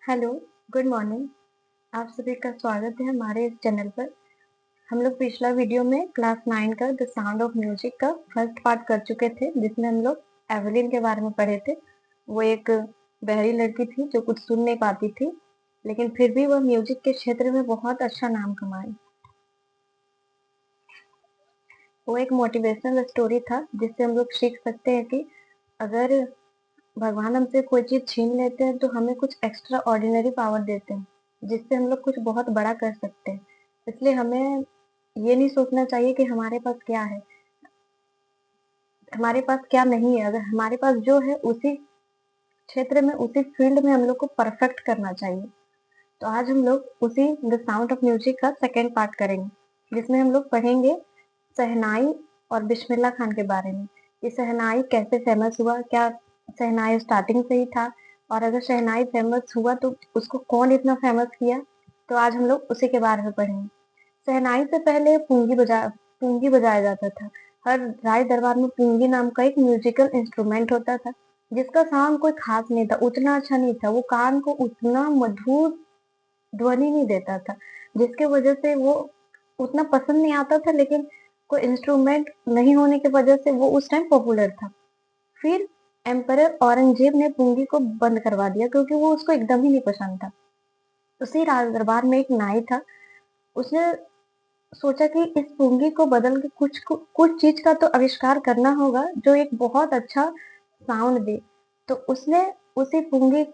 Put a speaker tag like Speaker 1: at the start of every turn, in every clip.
Speaker 1: Hello, good morning. आप सभी का स्वागत है हमारे इस चैनल पर। हम लोग पिछला वीडियो में क्लास 9 का द साउंड ऑफ म्यूजिक का फर्स्ट पार्ट कर चुके थे, जिसमें हम लोग एवेलिन के बारे में पढ़े थे। वो एक बहरी लड़की थी जो कुछ सुन नहीं पाती थी, लेकिन फिर भी वह म्यूजिक के क्षेत्र में बहुत अच्छा नाम कमाई। वो एक मोटिवेशनल स्टोरी था जिससे हम लोग सीख सकते हैं कि अगर भगवान हमसे कोई चीज छीन लेते हैं तो हमें कुछ एक्स्ट्रा ऑर्डिनरी पावर देते हैं, जिससे हम लोग कुछ बहुत बड़ा कर सकते हैं। इसलिए हमें ये नहीं सोचना चाहिए कि हमारे पास क्या है, हमारे पास क्या नहीं है। अगर हमारे पास जो है उसी क्षेत्र में, उसी फील्ड में हम लोग को परफेक्ट करना चाहिए। तो आज हम लोग उसी द साउंड ऑफ म्यूजिक का सेकेंड पार्ट करेंगे, जिसमें हम लोग पढ़ेंगे शहनाई और बिस्मिल्लाह खान के बारे में। ये शहनाई कैसे फेमस हुआ, क्या शहनाई स्टार्टिंग से ही था, और अगर शहनाई फेमस हुआ तो उसको कौन इतना फेमस किया। तो आज हम लोग उसी के बारे में पढ़ेंगे। शहनाई से पहले पूंगी बजाया जाता था। हर राज दरबार में पूंगी नाम का एक म्यूजिकल इंस्ट्रूमेंट होता था, जिसका साउंड कोई खास नहीं था, उतना अच्छा नहीं था, वो कान को उतना मधुर ध्वनि नहीं देता था, जिसके वजह से वो उतना पसंद नहीं आता था। लेकिन कोई इंस्ट्रूमेंट नहीं होने की वजह से वो उस टाइम पॉपुलर था। फिर एम्परर औरंगजेब ने पुंगी को बंद करवा दिया, क्योंकि वो उसको एकदम ही नहीं पसंद था। उसी राज दरबार में एक नाई था। उसने सोचा कि इस पुंगी को बदल के कुछ चीज का तो आविष्कार करना होगा जो एक बहुत अच्छा साउंड दे। तो उसने उसी पुंगी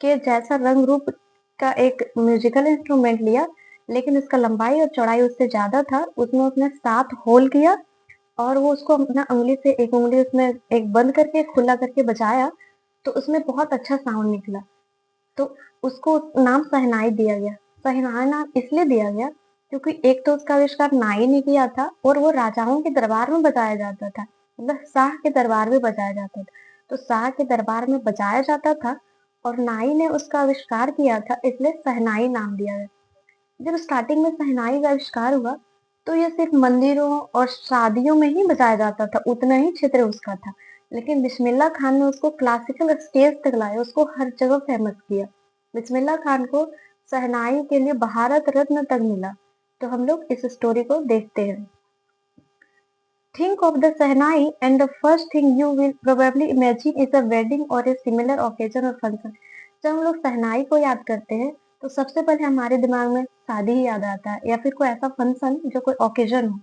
Speaker 1: के जैसा रंग रूप का एक म्यूजिकल इंस्ट्रूमेंट लिया, लेकिन उसका लंबाई और चौड़ाई उससे ज्यादा था। उसमें उसने 7 होल किया और वो उसको अपना उंगली से, एक उंगली उसमें एक बंद करके खुला करके बजाया, तो उसमें बहुत अच्छा साउंड निकला। तो उसको नाम शहनाई दिया गया। शहनाई नाम इसलिए दिया गया क्योंकि एक तो उसका आविष्कार नाई ने किया था, और वो राजाओं के दरबार में बजाया जाता था, मतलब शाह के दरबार में बजाया जाता था। तो शाह के दरबार में बजाया जाता था और नाई ने उसका आविष्कार किया था, इसलिए शहनाई नाम दिया गया। जब स्टार्टिंग में शहनाई का आविष्कार हुआ तो ये सिर्फ मंदिरों और शादियों में ही बजाया जाता था, उतना ही क्षेत्र उसका था। लेकिन बिस्मिल्लाह खान ने उसको क्लासिकल स्टेज तक लाया, उसको हर जगह फेमस किया। बिस्मिल्लाह खान को शहनाई के लिए भारत रत्न तक मिला। तो हम लोग इस स्टोरी को देखते हैं। Think of the Sahnai and the first thing you will probably imagine is a wedding or a similar occasion or function. जब हम लोग शहनाई को याद करते हैं तो सबसे पहले हमारे दिमाग में शादी ही याद आता है, या फिर कोई ऐसा फंक्शन जो कोई ओकेजन हो।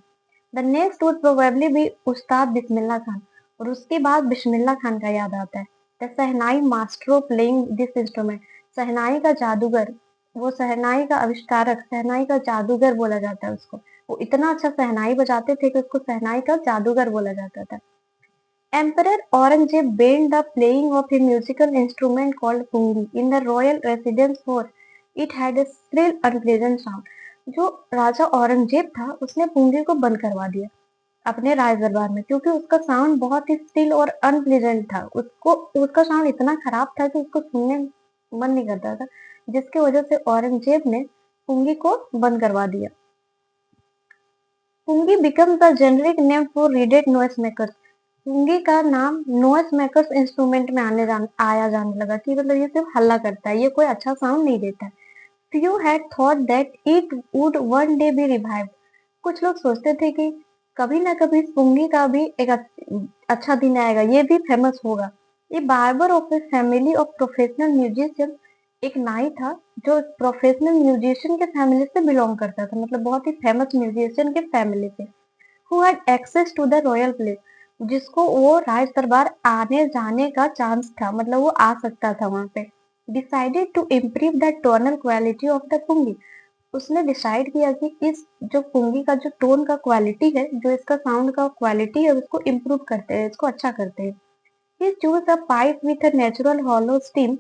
Speaker 1: The next would probably be उस्ताद बिस्मिल्लाह खान, और उसके बाद बिस्मिल्लाह खान का याद आता है। The shehnai master of playing this instrument, shehnai का जादूगर, वो शहनाई का आविष्कारक, शहनाई का जादूगर बोला जाता है उसको। वो इतना अच्छा शहनाई बजाते थे कि उसको शहनाई का जादूगर बोला जाता था। Emperor Aurangzeb banned the playing of a musical instrument called pungi in the royal residence for it had a shrill unpleasant sound. जो राजा औरंगजेब था उसने पुंगी को बंद करवा दिया अपने राज दरबार में, क्योंकि उसका साउंड बहुत ही स्टिल और अनप्लीजेंट था। उसको उसका साउंड इतना खराब था कि उसको सुनने मन नहीं करता था, जिसकी वजह से औरंगजेब ने पुंगी को बंद करवा दिया। पुंगी becomes the generic name for reeded noise makers. पुंगी का नाम नॉइस मेकर्स इंस्ट्रूमेंट में आया जाने लगा कि मतलब ये सिर्फ हल्ला करता है, ये कोई अच्छा साउंड नहीं देता है। Few had thought that it would one day be revived. कुछ लोग सोचते थे कि कभी ना कभी इस पुंगी का भी एक अच्छा दिन आएगा, ये भी फेमस होगा। ये barber of a family of professional musician, एक नाई था जो प्रोफेशनल म्यूजिशियन के फैमिली से बिलोंग करता था, मतलब बहुत ही फेमस म्यूजिशियन के फैमिली से। Who had access to the royal place, जिसको वो राज दरबार आने जाने का चांस था, मतलब वो आ सकता था वहां पे। Decided to improve the tonal quality of the pungi, उसने डिसाइड किया कि इस जो पुंगी का जो टोन का क्वालिटी है, जो इसका साउंड का क्वालिटी है, उसको इम्प्रूव करते हैं, इसको अच्छा करते हैं। He choose a pipe with a natural hollow stem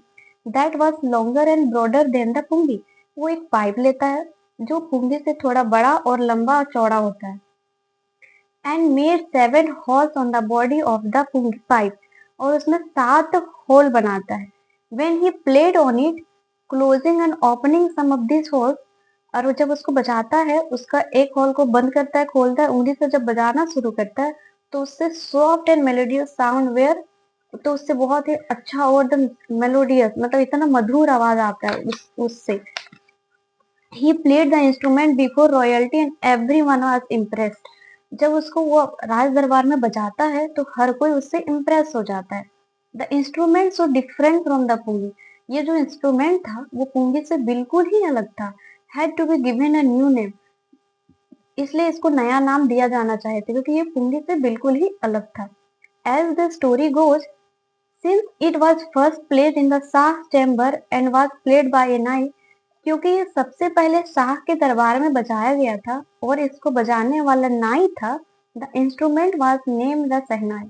Speaker 1: that was longer and broader than the pungi, वो एक पाइप लेता है जो पुंगी से थोड़ा बड़ा और लंबा और चौड़ा होता है। And made 7 holes on the body of the pipe, और उसमें 7 होल बनाता है। When he played on it, closing and opening some of this holes, और वो जब उसको बजाता है, उसका एक होल को बंद करता है, खोलता है, उंगली से जब बजाना शुरू करता है, तो उससे soft and melodious sound where तो उससे बहुत ही अच्छा और द मेलोडियस मतलब इतना मधुर आवाज आता है उससे। He played the instrument before royalty and everyone was impressed. जब उसको वो राज दरबार में बजाता है तो हर कोई उससे इम्प्रेस हो जाता है। The instrument so different from the pungi. ये जो इंस्ट्रूमेंट था वो पुंगी से बिल्कुल ही अलग था। Had to be given a new name. इसलिए इसको नया नाम दिया जाना चाहिए था क्योंकि ये पुंगी से बिल्कुल ही अलग था। As the story goes, since it was first played in the Shah chamber and was played by a नाई, क्योंकि ये सबसे पहले शाह के दरबार में बजाया गया था और इसको बजाने वाला नाई था। The instrument was named the shehnai.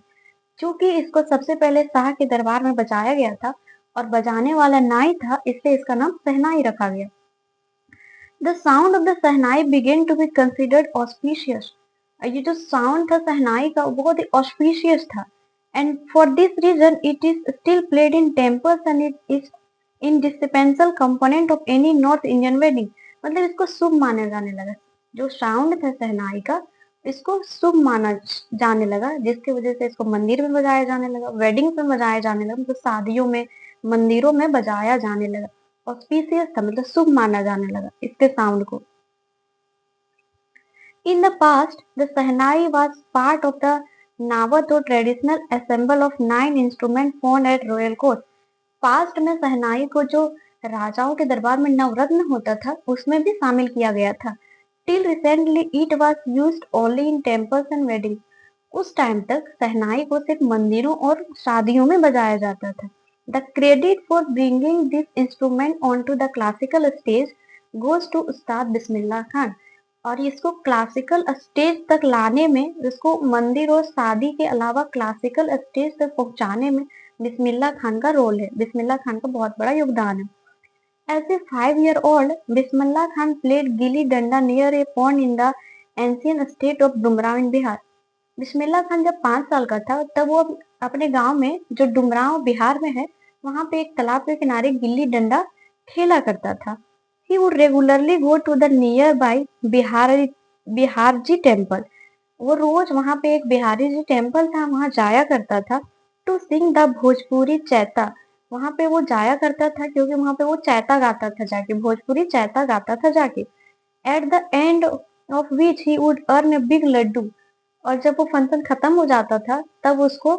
Speaker 1: चूंकि इसको सबसे पहले शाह के दरबार में बजाया गया था और बजाने वाला नाई था इसलिए इसका नाम शहनाई रखा गया। The sound of the shehnai began to be considered auspicious. ये जो साउंड था शहनाई का वो बहुत ही ऑस्पिशियस था। And for this reason it is still played in temples and it is indispensable component of any North Indian wedding. मतलब इसको शुभ माना जाने लगा। जो साउंड था शहनाई का इसको शुभ माना जाने लगा जिसकी वजह से इसको मंदिर में बजाया जाने लगा, वेडिंग में बजाया जाने लगा, मतलब शादियों में मंदिरों में बजाया जाने लगा। ऑस्पिशियस था मतलब शुभ माना जाने लगा इसके साउंड को। In the past, the Sahnai was part of the Navajo traditional ensemble of 9 instruments found at royal court. Past में सहनाई को जो राजाओं के दरबार में नवरत्न होता था उसमें भी शामिल किया गया था। Till recently it was use only in temples and wedding. उस टाइम तक सहनाई को सिर्फ मंदिरों और शादियों में बजाया जाता था। The credit for bringing this instrument on to the classical stage goes to Ustad Bismillah Khan. और इसको क्लासिकल स्टेज तक लाने में, इसको मंदिर और शादी के अलावा क्लासिकल स्टेज तक पहुंचाने में बिस्मिल्लाह खान का रोल है। बिस्मिल्लाह खान का बहुत बड़ा योगदान है। As a 5 year old, Bismillah Khan played gilli danda near a pond in the ancient state of Dumraon in Bihar. Bismillah Khan जब 5 साल का था तब वो अपने गांव में जो डुमराव बिहार में है वहां पे एक तालाब के किनारे गिल्ली डंडा खेला करता था। He would regularly go to the nearby Biharji temple. वो रोज वहां पे एक बिहारी जी टेम्पल था वहां जाया करता था। To sing the Bhojpuri chaita. वहां पे वो जाया करता था क्योंकि वहां पे वो चैता गाता था जाके, भोजपुरी चैता गाता था जाके। At the end of which he would earn a big laddoo. और जब वो फंक्शन खत्म हो जाता था तब उसको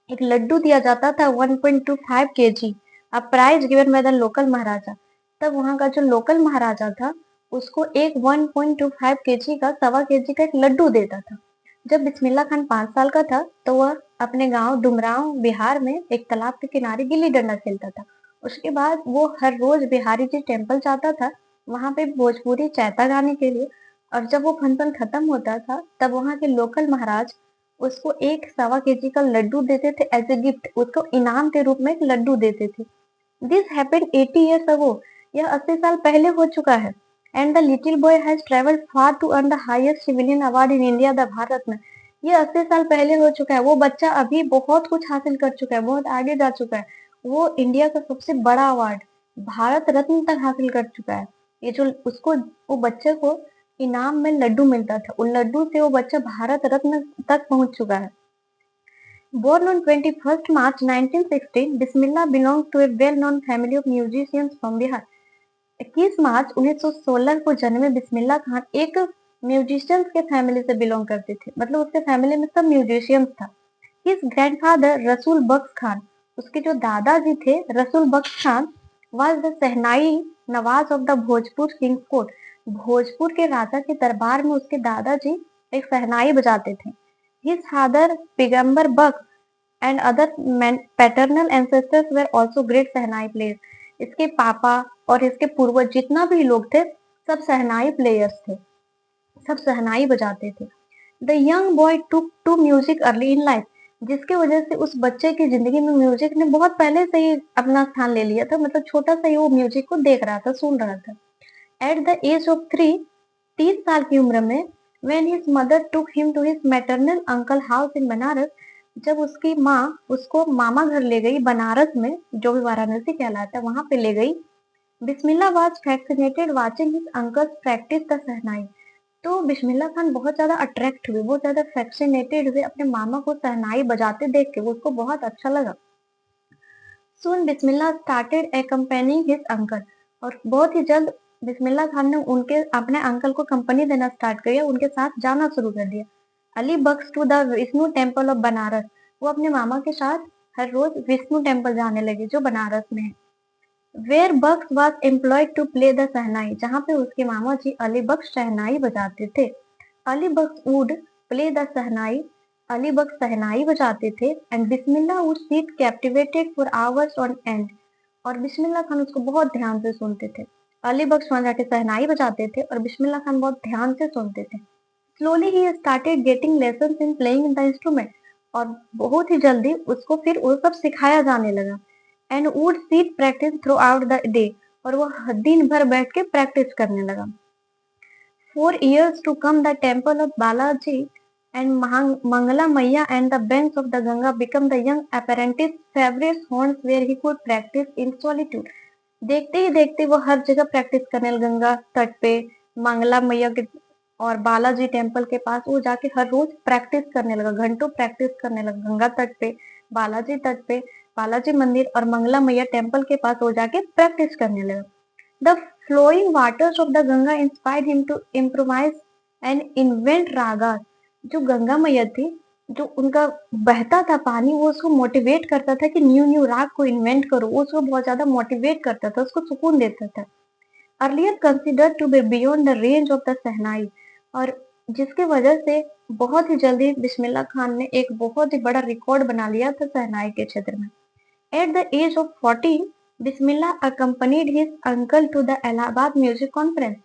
Speaker 1: एक लड्डू दिया जाता था 1.25 kg, a prize given by the local maharaja. तब वहां का जो लोकल महाराजा था उसको एक 1.25 kg का, 1.25 kg का एक लड्डू देता था। जब बिस्मिल्लाह खान 5 साल का था तो वह अपने गांव डुमरांव बिहार में एक तालाब के किनारे गिल्ली डंडा खेलता था। उसके बाद वो हर रोज बिहारी जी टेम्पल जाता था वहां पे भोजपुरी चैता गाने के लिए। और जब वो फंक्शन खत्म होता था तब वहां के लोकल महाराज उसको एक 1.25 kg का लड्डू देते थे एज ए गिफ्ट, उसको इनाम के रूप में एक लड्डू देते थे। This happened 80 years ago। यह 80 साल पहले हो चुका है। And the little boy has travelled far to earn the highest civilian award in India the Bharat में। ये 80 साल पहले हो चुका है। वो बच्चा अभी बहुत कुछ हासिल कर चुका है, बहुत आगे जा चुका है। वो इंडिया का सबसे बड़ा अवार्ड भारत रत्न तक हासिल कर चुका है। ये जो उसको वो बच्चे को इनाम में लड्डू मिलता था, उन लड्डू से वो बच्चा भारत रत्न तक पहुंच चुका है। Born on 21st March 1916, Bismillah belonged to a well-known family of musicians from Bihar. 21 मार्च 1916 को जन्मे बिस्मिल्लाह खान एक म्यूजिशियंस के फैमिली से बिलोंग करते थे, मतलब उसके फैमिली में सब म्यूजिशियंस था। हिज ग्रैंडफादर रसूल बख्श खान, उसके जो दादाजी थे Rasool Bakhsh Khan, was the shehnai nawaz of the Bhojpur king's court. Bhojpur के राजा के दरबार में उसके दादाजी एक सहनाई बजाते थे। His father Paigambar Bakhsh and other paternal ancestors were also great shehnai players. इसके पापा और इसके पूर्वज जितना भी लोग थे सब सहनाई प्लेयर्स थे, सब सहनाई बजाते थे। The young boy took to music early in life. जिसकी वजह से उस बच्चे की जिंदगी में म्यूजिक ने बहुत पहले से ही अपना स्थान ले लिया था, मतलब छोटा सा ही वो म्यूजिक को देख रहा था, सुन रहा था। एट द एज ऑफ 3, 3 साल की उम्र में, when his mother took him to his maternal uncle house in Banaras, जब उसकी माँ उसको मामा घर ले गई बनारस में जो भी वाराणसी कहलाता है वहां पे ले गई। बिस्मिल्लाह was fascinated watching his uncles practice the शहनाई। तो बिस्मिल्लाह खान बहुत ज़्यादा अट्रैक्ट हुए, बहुत ज़्यादा फैसिनेटेड हुए अपने मामा को शहनाई बजाते देख के, उसको बहुत अच्छा लगा। Soon बिस्मिल्लाह स्टार्टेड accompanying his uncle और बहुत ही जल्द बिस्मिल्लाह खान ने उनके अपने अंकल को कंपनी देना स्टार्ट कर दिया, उनके साथ जाना शुरू कर दिया। Ali Bakhsh to the Vishnu temple of Banaras, वो अपने मामा के साथ हर रोज विष्णु टेम्पल जाने लगे जो बनारस में है। Where Bakhsh was employed to play the shehnai, जहाँ पे उसके मामा जी अली बख्श शहनाई बजाते थे। अली बख्श वुड प्ले द शहनाई, अली बख्श शहनाई बजाते थे and Bismillah would sit captivated for hours on and, और बिस्मिल्लाह खान उसको बहुत ध्यान से सुनते थे। अली बख्श वहां जाके शहनाई बजाते थे और बिस्मिल्लाह खान बहुत ध्यान से सुनते थे। Slowly he started getting lessons in playing the instrument, और बहुत ही जल्दी उसको फिर वो सब सिखाया जाने लगा। And would seat practice through out the day, और वो दिन भर बैठ के प्रैक्टिस करने लगा। For years to come, the temple of Balaji and Mangala Maya and the banks of the Ganga become the young apprentice's favorite haunts where he could practice in solitude. देखते ही देखते वो हर जगह प्रैक्टिस करने लगा, गंगा तट पे, मंगला मैया के और बालाजी टेम्पल के पास वो जाके हर रोज प्रैक्टिस करने लगा, घंटों प्रैक्टिस करने लगा। गंगा तट पे, बालाजी तट पे, बालाजी मंदिर और मंगला मैया टेम्पल के पास वो जाके प्रैक्टिस करने लगा। The flowing waters of the Ganga inspired him to improvise and invent ragas. जो गंगा मैया थी, जो उनका बहता था पानी, वो उसको मोटिवेट करता था कि न्यू न्यू राग को इन्वेंट करो, वो उसको बहुत ज्यादा मोटिवेट करता था, उसको सुकून देता था। Earlier considered to be beyond the range of the shehnai, और जिसकी वजह से बहुत ही जल्दी बिस्मिल्लाह खान ने एक बहुत ही बड़ा रिकॉर्ड बना लिया था शहनाई के क्षेत्र में। At the age of 14, Bismillah accompanied his uncle to the Allahabad Music Conference.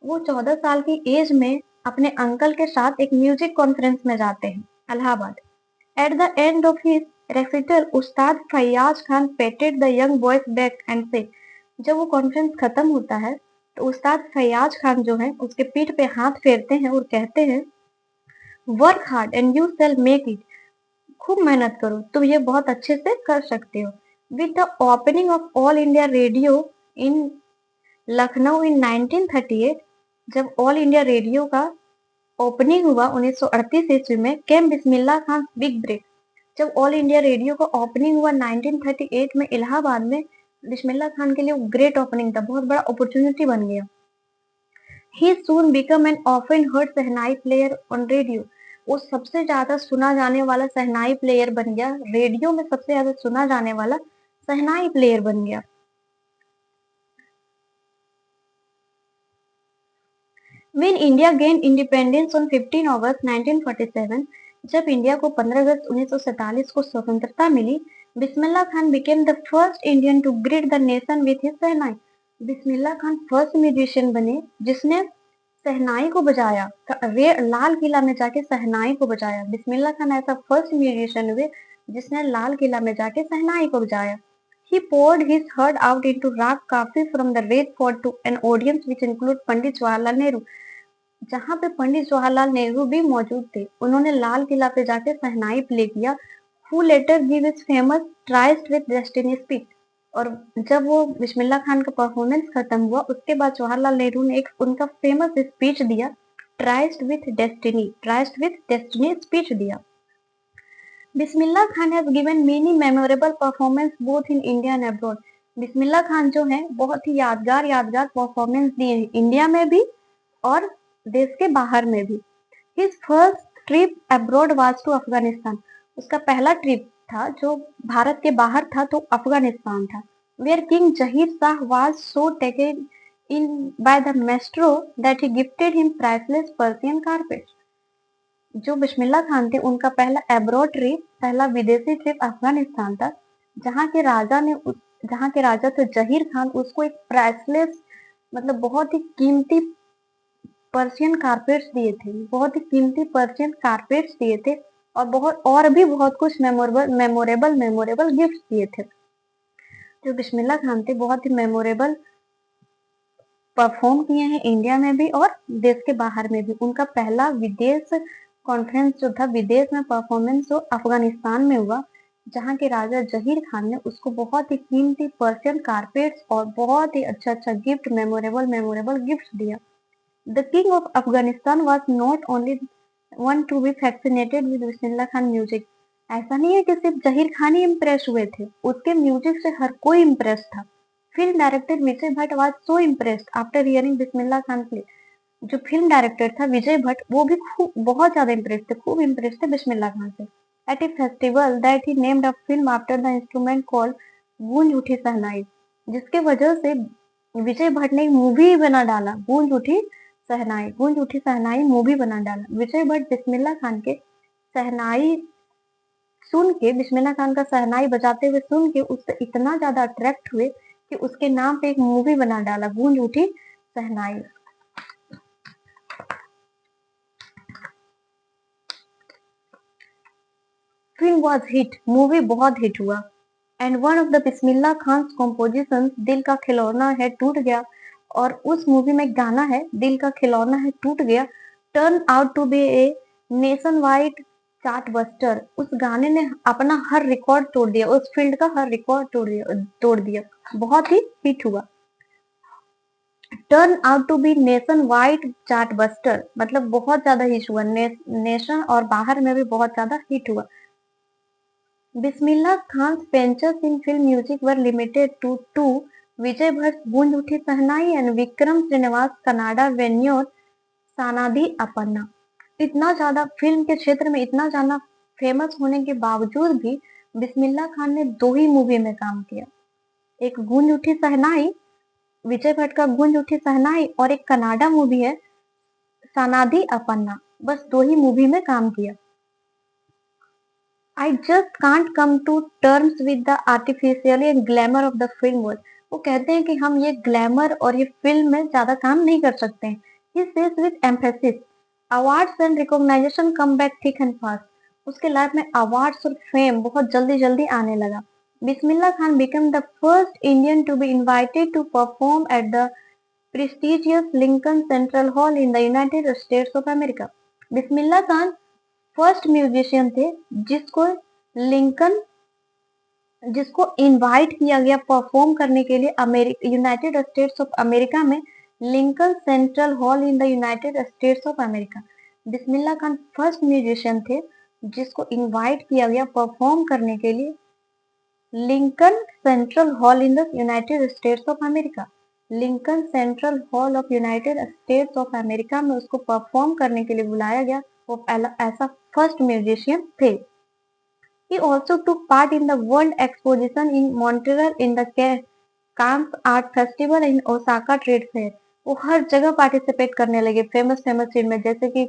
Speaker 1: वो 14 साल की एज में अपने अंकल के साथ एक म्यूजिक कॉन्फ्रेंस में जाते हैं, Allahabad. At the end of his recital, Ustad Faiyaz Khan patted the young boy's back and said, जब वो कॉन्फ्रेंस खत्म होता है तो उस्ताद फैयाज खान जो है उसके पीठ पे हाथ फेरते हैं और कहते हैं, work hard and you shall make it, खूब मेहनत करो, तुम ये बहुत अच्छे से कर सकते हो। With the opening of All India Radio in Lucknow in 1938, जब ऑल इंडिया रेडियो का ओपनिंग हुआ 1938 ईस्वी में, came Bismillah Khan big break, जब ऑल इंडिया रेडियो का ओपनिंग हुआ 1938 में इलाहाबाद में, बिस्मिल्लाह खान के लिए ग्रेट ओपनिंग था, बहुत बड़ा अपॉर्चुनिटी बन गया। He soon become an often heard shehnai player on radio, वो सबसे ज्यादा सुना जाने वाला शहनाई प्लेयर बन गया, रेडियो में सबसे ज्यादा सुना जाने वाला शहनाई प्लेयर बन गया। When India gained independence on 15 अगस्त 1947, जब इंडिया को 15 अगस्त 1947 को स्वतंत्रता मिली, Bismillah Khan became the first Indian to greet the nation with his shehnai. Bismillah Khan first musician बने जिसने शहनाई को बजाया, लाल किला में जाके शहनाई को बजाया। बिस्मिल्लाह खान ऐसा फर्स्ट म्यूजिशियन हुए जिसने लाल किला में जाके शहनाई को बजाया। He poured his heart out into rag kafi from the Red Fort to an audience which include Pandit Jawaharlal Nehru, जहाँ पे पंडित जवाहरलाल नेहरू भी मौजूद थे। उन्होंने लाल किला पे जाके शहनाई प्ले किया। Who later gave his famous Tryst with Destiny speech, और जब वो बिस्मिल्लाह खान का परफॉर्मेंस खत्म हुआ उसके बाद जवाहरलाल नेहरू ने एक उनका फेमस स्पीच दिया, ट्राइस्ट विथ डेस्टिनी स्पीच दिया। Bismillah Khan has given many memorable performance both in India and abroad, Bismillah Khan जो है बहुत ही यादगार परफॉर्मेंस दिए हैं, इंडिया में भी और देश के बाहर में भी। His first trip abroad was to Afghanistan, उसका पहला ट्रिप था जो भारत के बाहर था तो अफगानिस्तान था। Where king Zahir Shah was so taken in by the maestro that he gifted him priceless Persian carpet, जो बिस्मिल्लाह खान थे उनका पहला अब्रॉड ट्रिप, पहला विदेशी ट्रिप अफगानिस्तान था, जहाँ के राजा थे जहीर खान, उसको एक प्राइसलेस मतलब बहुत ही कीमती पर्शियन कारपेट्स दिए थे, बहुत ही कीमती पर्शियन कारपेट्स दिए थे और भी बहुत कुछ मेमोरेबल गिफ्ट दिए थे। जो बिस्मिल्लाह खान थे बहुत ही मेमोरेबल परफॉर्म किए हैं इंडिया में भी और देश के बाहर में भी। उनका पहला विदेश कॉन्फ्रेंस जो था, विदेश में परफॉर्मेंस जो अफगानिस्तान में हुआ, जहाँ के राजा जहीर खान ने उसको बहुत ही कीमती पर्शियन कारपेट्स और बहुत ही अच्छा गिफ्ट, मेमोरेबल गिफ्ट दिया। The king of Afghanistan was not only one to be fascinated with Bismillah Khan music. ऐसा नहीं है कि सिर्फ जहीर खान ही इम्प्रेस हुए थे, उसके म्यूजिक से हर कोई इम्प्रेस था। Film director Vijay Bhatt was so impressed after hearing Bismillah Khan play. जो फिल्म डायरेक्टर था विजय भट्ट, वो भी खूब बहुत ज्यादा इम्प्रेस थे, खूब इम्प्रेस थे बिस्मिल्लाह खान से। At a festival that he named a film after the instrument called Goonj Uthi शहनाई, जिसके वजह से विजय भट्ट ने एक मूवी बना डाला, गूंज उठी शहनाई। गूंज उठी शहनाई मूवी बना डाला। विजय भट्ट बिस्मिल्लाह खान के शहनाई सुन के, बिस्मिल्लाह खान का शहनाई बजाते हुए सुन के उससे इतना ज्यादा अट्रैक्ट हुए कि उसके नाम पे एक मूवी बना डाला, गूंज उठी शहनाई। फिल्म वॉज हिट, मूवी बहुत हिट हुआ। And one of the Bismillah Khan composition दिल का खिलौना है टूट गया, और उस मूवी में गाना है दिल का खिलौना है टूट गया, turn out to be a nation wide chart buster. उस गाने ने अपना हर रिकॉर्ड तोड़ दिया, उस फील्ड का हर रिकॉर्ड तोड़ दिया, बहुत ही हिट हुआ। Turn out to be nation wide chart buster मतलब बहुत ज्यादा हिट हुआ, नेशन और बाहर में भी बहुत ज्यादा हिट हुआ। Bismillah Khan's ventures in film music were limited to to Vijay Bhatt Goonj Uthi Shehnai and Vikram Srinivas Kannada venture Sanaadi Appanna. इतना ज्यादा फिल्म के क्षेत्र में इतना ज्यादा फेमस होने के बावजूद भी बिस्मिल्लाह खान ने दो ही मूवी में काम किया, एक गूंज उठी शहनाई, विजय भट्ट का गूंज उठी शहनाई, और एक कनाडा मूवी है सानादी अपन्ना, बस दो ही मूवी में काम किया। I just can't come to terms with the artificiality and glamour of the film world. वो कहते हैं कि हम ये ग्लैमर और ये फिल्म में ज्यादा काम नहीं कर सकते हैं। He says with emphasis, awards and recognition come back thick and fast. उसके लाइफ में अवार्ड्स और फेम बहुत जल्दी जल्दी आने लगा। Bismillah Khan became the first Indian to be invited to perform at the prestigious Lincoln Central Hall in the United States of America. Bismillah Khan first musician थे Lincoln जिसको इनवाइट किया गया परफॉर्म करने के लिए यूनाइटेड स्टेट्स ऑफ अमेरिका में, Lincoln central hall in the United states of America. Bismillah Khan first musician थे जिसको इनवाइट किया गया परफॉर्म करने के लिए Lincoln central hall in the United states of America. Lincoln central hall of United states of America में उसको परफॉर्म करने के लिए बुलाया गया, वो ऐसा फर्स्ट म्यूजिशियन थे। He also took part in the World Exposition in Montreal in the Cannes Art Festival in Osaka Trade Fair. वो हर जगह पार्टिसिपेट करने लगे फेमस फेमस चीज में, जैसे कि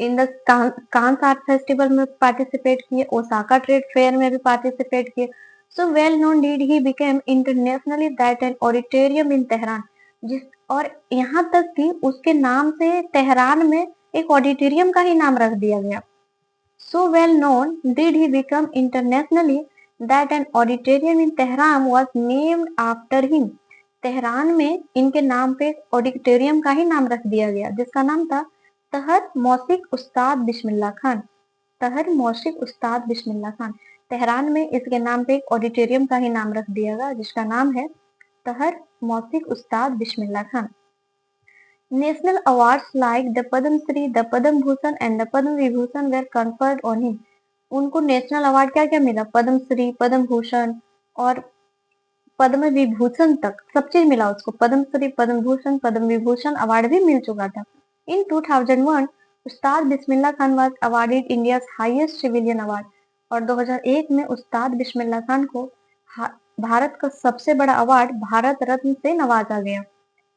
Speaker 1: in the Cannes art festival में पार्टिसिपेट किए, ओसाका ट्रेड फेयर में भी पार्टिसिपेट किए। So well known did he became internationally that an auditorium in Tehran, जिस और यहाँ तक कि उसके नाम से तेहरान में एक ऑडिटोरियम का ही नाम रख दिया गया। So well known did he become internationally that an auditorium in Tehran was named after him. Tehran में इनके नाम पे ऑडिटोरियम का ही नाम रख दिया गया, जिसका नाम था तहर मौसिक उस्ताद बिस्मिल्लाह खान। तहर मौसिक उस्ताद बिस्मिल्लाह खान। तेहरान में इसके नाम पे एक ऑडिटोरियम का ही नाम रख दिया गया, जिसका नाम है तहर मौसिक उस्ताद Bismillah Khan. National awards like the Padma Shri, the Padma Bhushan and the Padma Vibhushan were conferred on him. उनको नेशनल अवार्ड क्या क्या मिला, पद्म श्री, पद्म भूषण और पद्म विभूषण तक सब चीज मिला उसको। पद्म श्री, पद्म भूषण, पद्म विभूषण अवार्ड भी मिल चुका था। In 2001 Ustad Bismillah Khan was awarded India highest civilian award, और 2001 में उस्ताद बिस्मिल्लाह खान को भारत का सबसे बड़ा अवार्ड भारत रत्न से नवाजा गया।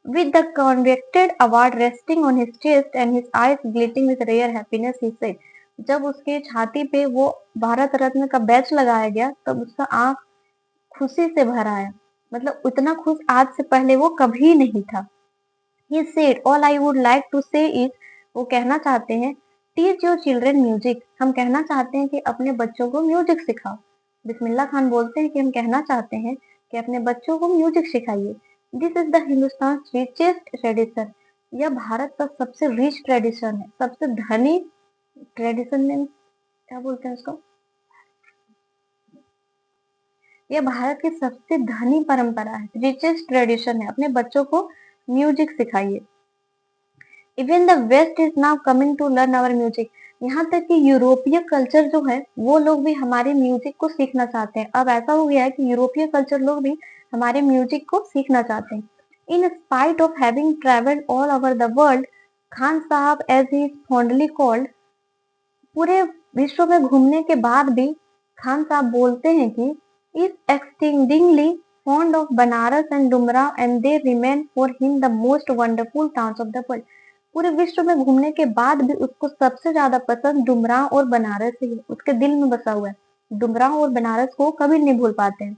Speaker 1: With the convicted award resting on his chest and his eyes glittering with rare happiness, he said, जब उसके छाती पे वो भारत रत्न का बैच लगाया गया तब उसका आंख खुशी से भर आया, मतलब उतना खुश आज से पहले वो कभी नहीं था। He said, all I would like to say is, वो कहना चाहते हैं, teach your children music, हम कहना चाहते हैं कि अपने बच्चों को म्यूजिक सिखाओ। बिस्मिल्लाह खान बोलते हैं कि हम कहना चाहते हैं कि अपने बच्चों को म्यूजिक सिखाइए। This is the Hindustan richest tradition, यह भारत का सबसे रिच ट्रेडिशन है, सबसे धनी ट्रेडिशन में क्या बोलते हैं उसको, यह भारत की सबसे धनी परंपरा है, रिचेस्ट ट्रेडिशन है। अपने बच्चों को म्यूजिक सिखाइए। Even the west is now coming to learn our music. यहाँ तक कि यूरोपीय कल्चर जो है वो लोग भी हमारे म्यूजिक को सीखना चाहते हैं। अब ऐसा हो गया है कि यूरोपीय कल्चर लोग भी हमारे म्यूजिक को सीखना चाहते हैं। In spite of having travelled all over the world, Khan Sahab as he is fondly called, पूरे विश्व में घूमने के बाद भी खान साहब बोलते हैं कि is एक्सटेंडिंगली fond of Banaras and Dumra and they remain for him the most wonderful towns of the world। पूरे विश्व में घूमने के बाद भी उसको सबसे ज्यादा पसंद डुमरांव और बनारस ही है, उसके दिल में बसा हुआ है। डुमरांव और बनारस को कभी नहीं भूल पाते हैं।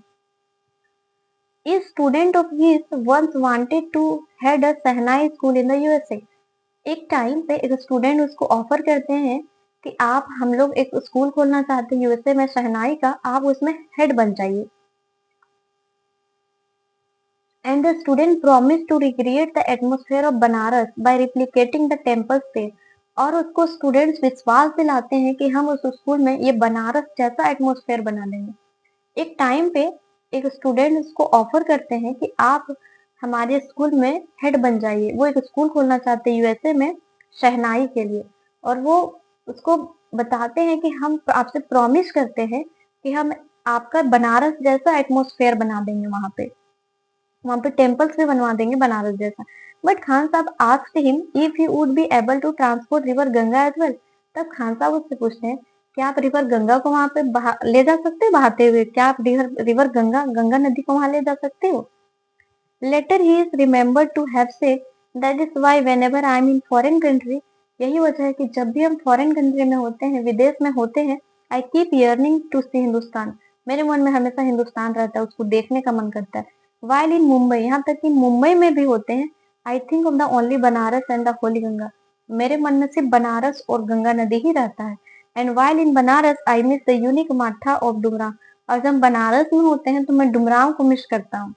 Speaker 1: A student of his once wanted to head a shehnai school in the USA। एक टाइम पे एक स्टूडेंट उसको ऑफर करते हैं कि आप हम लोग एक स्कूल खोलना चाहते हैं यूएसए में शहनाई का, आप उसमें हेड बन जाइए। And the student promised to recreate the atmosphere of Banaras by replicating the temple space। और उसको स्टूडेंट्स विश्वास दिलाते हैं कि हम उस स्कूल में ये बनारस जैसा एटमोस्फेयर बना देंगे। एक टाइम पे एक स्टूडेंट उसको ऑफर करते हैं कि आप हमारे स्कूल में हेड बन जाइए। वो एक स्कूल खोलना चाहते हैं यूएसए में शहनाई के लिए, और वो उसको बताते हैं कि हम आपसे प्रॉमिस करते हैं कि हम आपका बनारस जैसा एटमोस्फेयर बना देंगे, वहां पे टेम्पल्स भी बनवा देंगे बनारस जैसा। But Khan Sahab asked him if he would be able to transport river Ganga as well. तब खान साहब उससे पूछते हैं क्या आप रिवर गंगा को वहां पे ले जा सकते हैं बहाते हुए, क्या आप रिवर गंगा गंगा नदी को वहां ले जा सकते हो। Later he is remembered to have said that is why whenever I am in foreign country. यही वजह है कि जब भी हम फॉरेन कंट्री में होते हैं, विदेश में होते हैं, आई कीप यर्निंग टू सी हिंदुस्तान। मेरे मन में हमेशा हिंदुस्तान रहता है, उसको देखने का मन करता है। वाइल इन मुंबई, यहाँ तक कि मुंबई में भी होते हैं, I think of the only Banaras and the Holi Ganga. मेरे मन में सिर्फ बनारस और गंगा नदी ही रहता है। And while in Banaras I miss the unique माठा ऑफ डुमरा। और जब बनारस में होते हैं तो मैं डुमराव को मिस करता हूँ।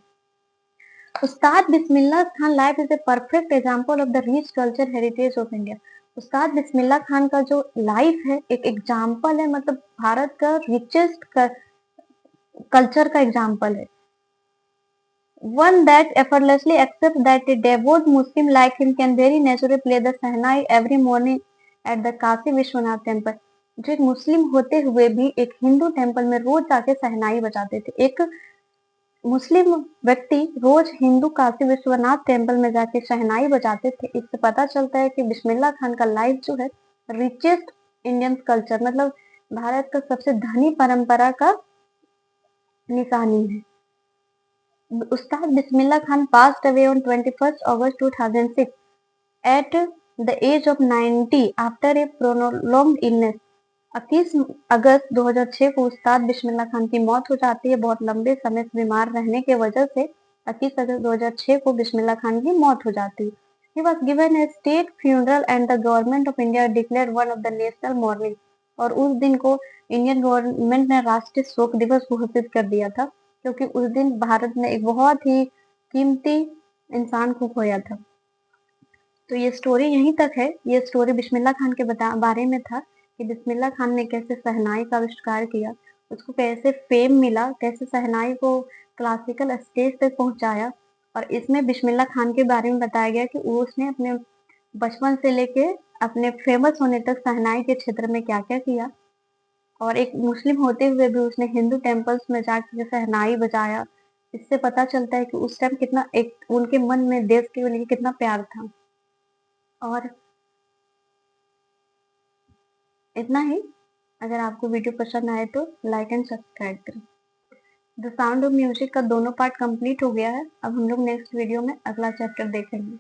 Speaker 1: Ustad Bismillah Khan life is a perfect example of the rich culture heritage of India. Ustad Bismillah Khan का जो लाइफ है एक एग्जाम्पल है, मतलब भारत का रिचेस्ट कल्चर का एग्जाम्पल है। One that effortlessly accepts that a devout Muslim like him can very naturally play the Sahnai every morning at the Kashi Vishwanath temple. जो एक मुस्लिम होते हुए भी एक हिंदू टेम्पल में रोज जाके सहनाई बजाते थे। एक मुस्लिम व्यक्ति रोज हिंदू काशी विश्वनाथ टेम्पल में जाके शहनाई बजाते थे। इससे पता चलता है कि बिस्मिल्लाह खान का लाइफ जो है रिचेस्ट इंडियन कल्चर, मतलब भारत का सबसे धनी परंपरा का निशानी है। उस्ताद Bismillah Khan passed away on 21st August 2006 at the age of 90 after a prolonged illness। 21 अगस्त 2006 को उस्ताद बिस्मिल्लाह खान की मौत हो जाती है, बहुत लंबे समय से बीमार रहने की वजह से। 21 अगस्त 2006 को बिस्मिल्लाह खान की मौत हो जाती है। He was given a state funeral and the government of India declared one of the national mourning। और उस दिन को इंडियन गवर्नमेंट ने राष्ट्रीय शोक दिवस घोषित कर दिया था, क्योंकि उस दिन भारत ने एक बहुत ही कीमती इंसान को खोया था। तो ये स्टोरी यहीं तक है। ये स्टोरी बिस्मिल्लाह खान के बारे में था कि बिस्मिल्लाह खान ने कैसे शहनाई का आविष्कार किया, उसको कैसे फेम मिला, कैसे शहनाई को क्लासिकल स्टेज तक पहुंचाया। और इसमें बिस्मिल्लाह खान के बारे में बताया गया कि उसने अपने बचपन से लेके अपने फेमस होने तक शहनाई के क्षेत्र में क्या क्या किया, और एक मुस्लिम होते हुए भी उसने हिंदू टेम्पल्स में जाकर शहनाई बजाया। इससे पता चलता है कि उस टाइम कितना एक उनके मन में देश के लिए कितना प्यार था। और इतना ही। अगर आपको वीडियो पसंद आए तो लाइक एंड सब्सक्राइब करें। द साउंड ऑफ म्यूजिक का दोनों पार्ट कंप्लीट हो गया है। अब हम लोग नेक्स्ट वीडियो में अगला चैप्टर देखेंगे।